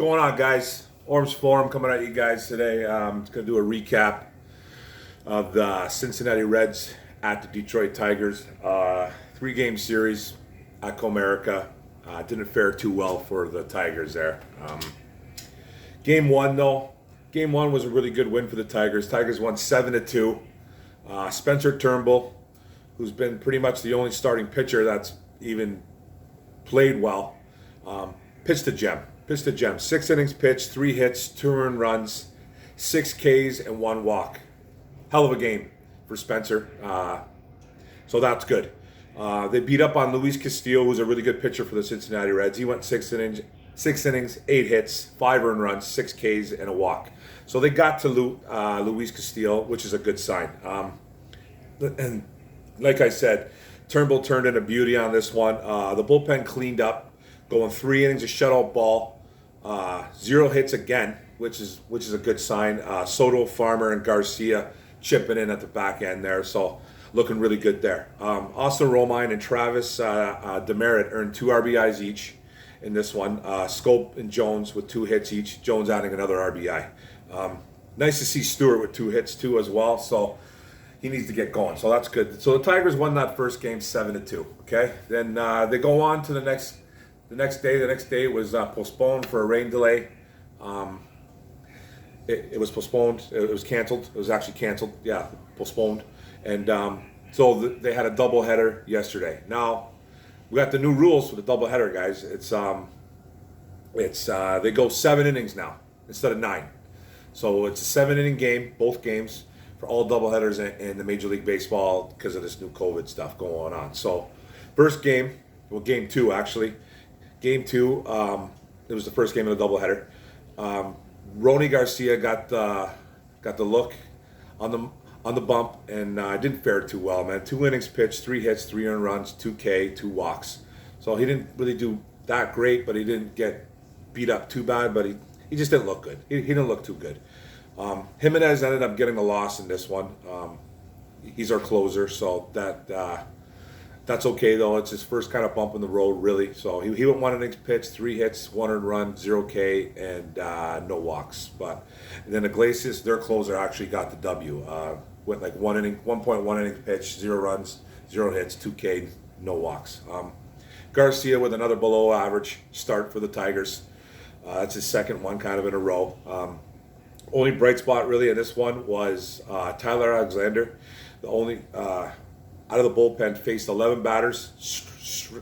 going on, guys? Orms Forum coming at you guys today. Going to do a recap of the Cincinnati Reds at the Detroit Tigers. 3-game series at Comerica. Didn't fare too well for the Tigers there. Game one, though. Game one was a really good win for the Tigers. Tigers won 7-2. Spencer Turnbull, who's been pretty much the only starting pitcher that's even played well, pitched a gem. 6 innings pitched, 3 hits, 2 earned runs, 6 Ks, and 1 walk. Hell of a game for Spencer. So that's good. They beat up on Luis Castillo, who's a really good pitcher for the Cincinnati Reds. He went 6 innings, 8 hits, 5 earned runs, 6 Ks, and a walk. So they got to Luis Castillo, which is a good sign. And like I said, Turnbull turned in a beauty on this one. The bullpen cleaned up, going 3 innings of shutout ball, 0 hits again, which is a good sign. Soto, Farmer, and Garcia chipping in at the back end there, so looking really good there. Austin Romine and Travis Demerit earned 2 RBIs each in this one. Scope and Jones with 2 hits each. Jones adding another RBI. Nice to see Stewart with 2 hits too as well. So he needs to get going. So that's good. So the Tigers won that first game 7-2. Okay. Then they go on to the next day. The next day was postponed for a rain delay. It was postponed. It was canceled. It was actually canceled. Yeah, postponed. And so they had a doubleheader yesterday. Now we got the new rules for the doubleheader, guys. It's they go 7 innings now instead of 9. So it's a 7-inning game, both games, for all doubleheaders in the Major League Baseball because of this new COVID stuff going on. So first game, well, game 2 actually. Game 2, it was the first game of the doubleheader. Rony Garcia got the look on the bump and didn't fare too well, man. 2 innings pitched, 3 hits, 3 earned runs, 2 K, 2 walks. So he didn't really do that great, but he didn't get beat up too bad, but he just didn't look good. He didn't look too good. Jimenez ended up getting a loss in this one. He's our closer, so that's okay, though. It's his first kind of bump in the road, really. So he went 1 innings pitched, 3 hits, 1 earned run, 0 K, and no walks. But then Iglesias, their closer, actually got the W. Went like 1.1 innings pitched, 0 runs, 0 hits, 2 K, no walks. Garcia with another below average start for the Tigers. That's his second one kind of in a row. Only bright spot really in this one was Tyler Alexander. The only out of the bullpen, faced 11 batters,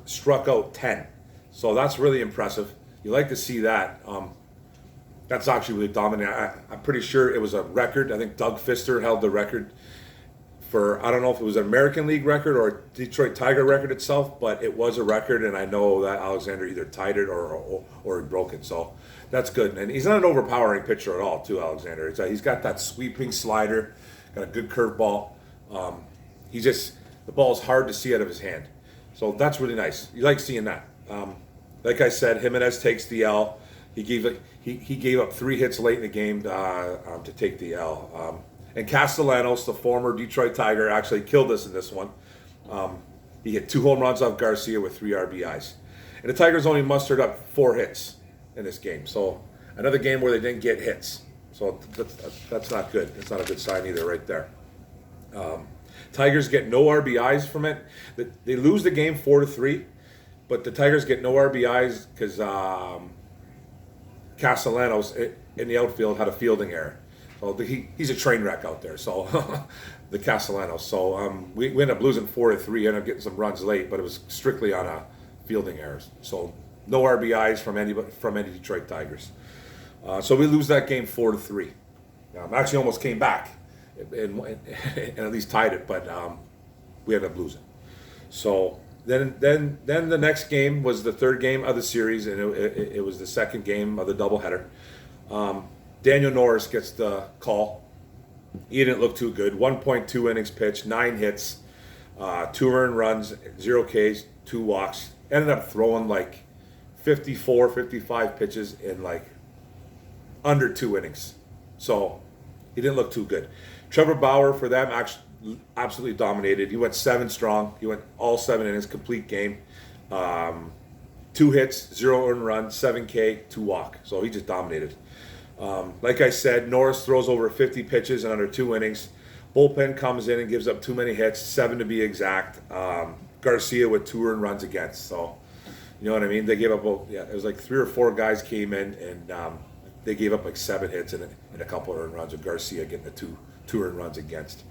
struck out 10. So that's really impressive. You like to see that. That's actually really dominant. I'm pretty sure it was a record. I think Doug Fister held the record for, I don't know if it was an American League record or a Detroit Tiger record itself, but it was a record, and I know that Alexander either tied it or broke it. So that's good. And he's not an overpowering pitcher at all, too, Alexander. He's got that sweeping slider, got a good curveball. The ball is hard to see out of his hand. So that's really nice. You like seeing that. Like I said, Jimenez takes the L. He gave up 3 hits late in the game to take the L. And Castellanos, the former Detroit Tiger, actually killed us in this one. He hit 2 home runs off Garcia with 3 RBIs. And the Tigers only mustered up 4 hits in this game. So another game where they didn't get hits. So that's not good. It's not a good sign either right there. Tigers get no RBIs from it. They lose the game 4-3, but the Tigers get no RBIs because Castellanos in the outfield had a fielding error. So he's a train wreck out there. So the Castellanos. So we ended up losing 4-3. Ended up getting some runs late, but it was strictly on a fielding error. So no RBIs from any Detroit Tigers. So we lose that game 4-3. Actually, almost came back. And at least tied it, but we ended up losing. So then the next game was the third game of the series, and it was the second game of the doubleheader. Daniel Norris gets the call. He didn't look too good. 1.2 innings pitched, 9 hits, 2 earned runs, 0 Ks, 2 walks. Ended up throwing like 54, 55 pitches in like under 2 innings. So he didn't look too good. Trevor Bauer for them actually absolutely dominated. He went 7 strong. He went all 7 innings, complete game. 2 hits, 0 earned run, 7K, 2 walk. So he just dominated. Like I said, Norris throws over 50 pitches in under 2 innings. Bullpen comes in and gives up too many hits, 7 to be exact. Garcia with 2 earned runs against. So, you know what I mean? They gave up, it was like 3 or 4 guys came in, and they gave up like 7 hits and a couple of earned runs, with Garcia getting the two earned runs against.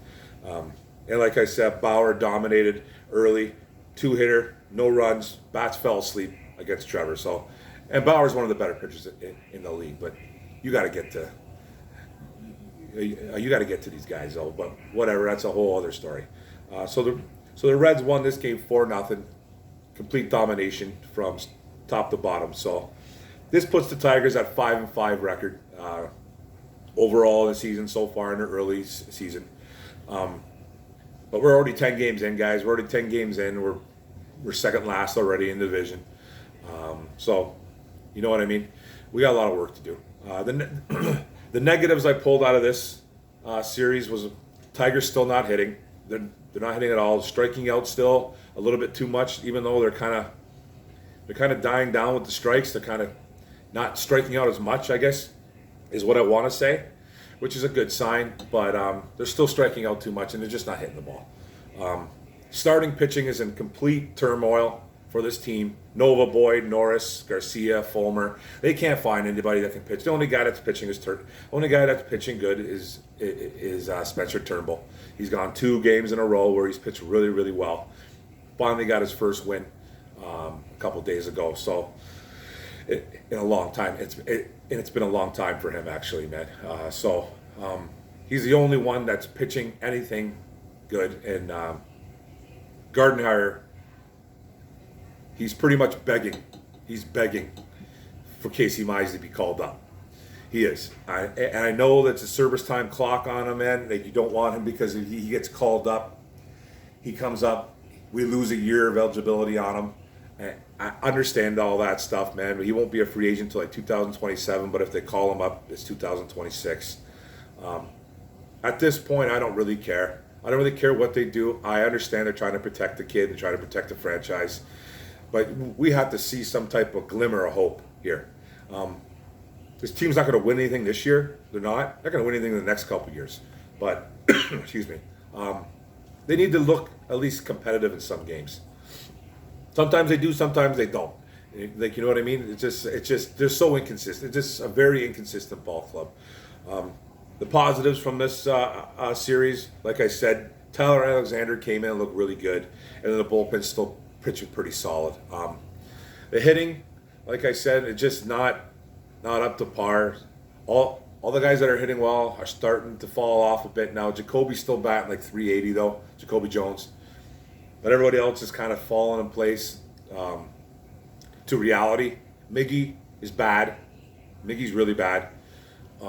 And like I said, Bauer dominated early, 2-hitter, no runs, bats fell asleep against Trevor. So, and Bauer's one of the better pitchers in the league, but you got to get to these guys though. But whatever, that's a whole other story. So the Reds won this game 4-0, complete domination from top to bottom. So this puts the Tigers at 5-5 record overall in the season so far in the early season. But we're already 10 games in, guys. We're already 10 games in. We're second last already in the division. So, you know what I mean? We got a lot of work to do. The negatives I pulled out of this series was Tigers still not hitting. They're not hitting at all. Striking out still a little bit too much, even though they're kind of dying down with the strikes. They're kind of not striking out as much, I guess, is what I want to say, which is a good sign, but they're still striking out too much, and they're just not hitting the ball. Starting pitching is in complete turmoil for this team. Nova, Boyd, Norris, Garcia, Fulmer. They can't find anybody that can pitch. The only guy that's pitching good is Spencer Turnbull. He's gone 2 games in a row where he's pitched really, really well. Finally got his first win a couple days ago. So in a long time, it's been a long time for him actually, man. He's the only one that's pitching anything good. And Gardenhire, he's pretty much begging. He's begging for Casey Mize to be called up. He is. And I know that's a service time clock on him, man. That you don't want him because if he gets called up, he comes up, we lose a year of eligibility on him. And I understand all that stuff, man. But he won't be a free agent until like 2027. But if they call him up, it's 2026. At this point, I don't really care. I don't really care what they do. I understand they're trying to protect the kid and trying to protect the franchise. But we have to see some type of glimmer of hope here. This team's not going to win anything this year. They're not. They're going to win anything in the next couple of years. But, excuse me, they need to look at least competitive in some games. Sometimes they do, sometimes they don't. Like, you know what I mean? It's just they're so inconsistent. It's just a very inconsistent ball club. The positives from this series, like I said, Tyler Alexander came in and looked really good, and then the bullpen's still pitching pretty solid. The hitting, like I said, it's just not up to par. All the guys that are hitting well are starting to fall off a bit now. Jacoby's still batting like 380 though, Jacoby Jones. But everybody else is kind of falling in place to reality. Miggy is bad. Miggy's really bad.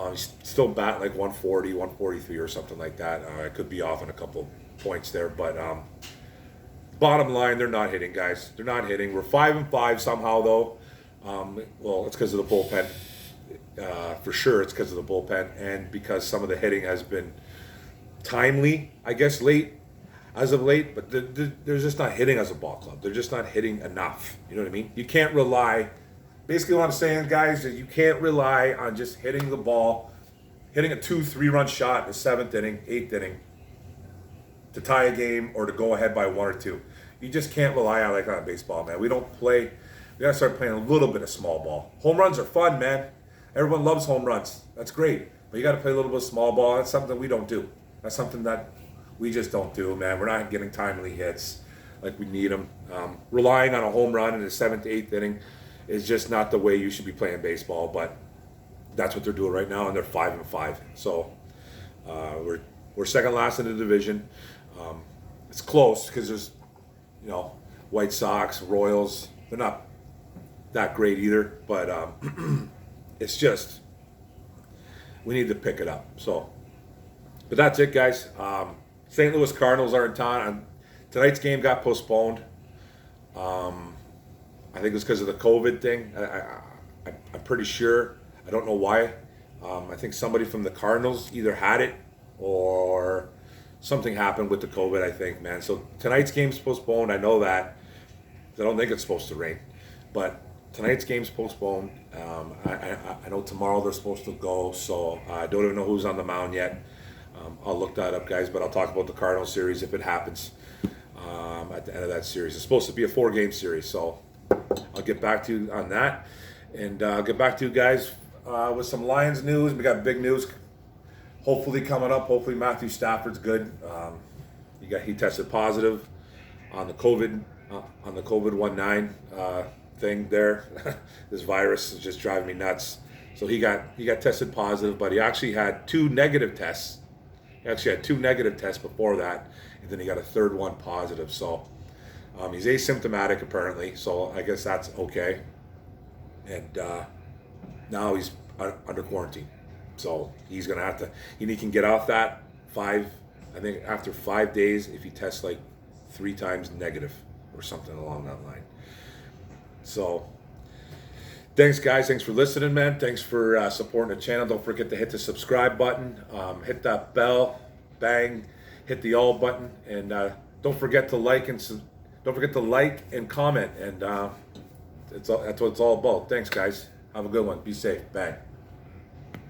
He's still batting like 140, 143 or something like that. I could be off on a couple points there, but bottom line, they're not hitting, guys. They're not hitting. We're 5-5 somehow though. Well, it's because of the bullpen. For sure, it's because of the bullpen, and because some of the hitting has been timely, I guess, as of late. But they're just not hitting as a ball club. They're just not hitting enough. You know what I mean? You can't rely. Basically, what I'm saying, guys, is you can't rely on just hitting the ball, hitting a 2-3 run shot in the 7th inning, 8th inning, to tie a game or to go ahead by 1 or 2. You just can't rely on on baseball, man. We don't play. We gotta start playing a little bit of small ball. Home runs are fun, man. Everyone loves home runs. That's great. But you gotta play a little bit of small ball. That's something we don't do. That's something that we just don't do, man. We're not getting timely hits like we need them. Relying on a home run in the 7th, 8th inning is just not the way you should be playing baseball. But that's what they're doing right now, and they're 5-5. So we're second last in the division. It's close because there's, White Sox, Royals. They're not that great either, but it's just we need to pick it up. So, but that's it, guys. St. Louis Cardinals are in town. Tonight's game got postponed. I think it was because of the COVID thing. I'm pretty sure. I don't know why. I think somebody from the Cardinals either had it or something happened with the COVID, I think, man. So tonight's game's postponed. I know that. I don't think it's supposed to rain. But tonight's game's postponed. I know tomorrow they're supposed to go, so I don't even know who's on the mound yet. I'll look that up, guys, but I'll talk about the Cardinals series if it happens at the end of that series. It's supposed to be a 4-game series, so I'll get back to you on that. And I'll get back to you guys with some Lions news. We got big news hopefully coming up. Hopefully Matthew Stafford's good. He tested positive on the COVID 19 thing there. This virus is just driving me nuts. So he got tested positive, but he actually had 2 negative tests. He actually had 2 negative tests before that, and then he got a third one positive. So he's asymptomatic apparently. So I guess that's okay. And now he's under quarantine. So he's gonna have to. He can get off that I think after 5 days if he tests like 3 times negative or something along that line. So thanks, guys. Thanks for listening, man. Thanks for supporting the channel. Don't forget to hit the subscribe button, hit that bell, bang, hit the all button, and don't forget to like and comment. And that's what it's all about. Thanks, guys. Have a good one. Be safe. Bang.